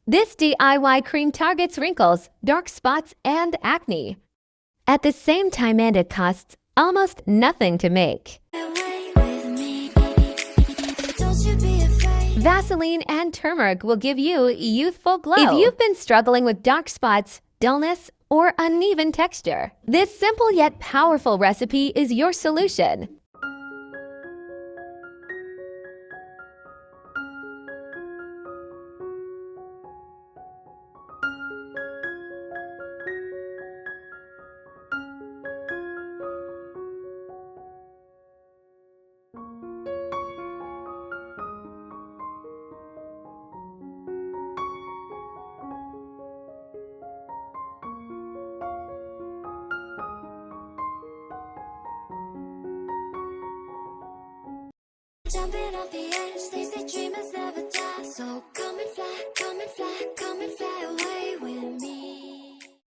This DIY cream targets wrinkles, dark spots, and acne. At the same time, and it costs almost nothing to make. Vaseline and turmeric will give you youthful glow. If you've been struggling with dark spots, dullness, or uneven texture, this simple yet powerful recipe is your solution. Jumping off the edge, they say dreamers never die, so go.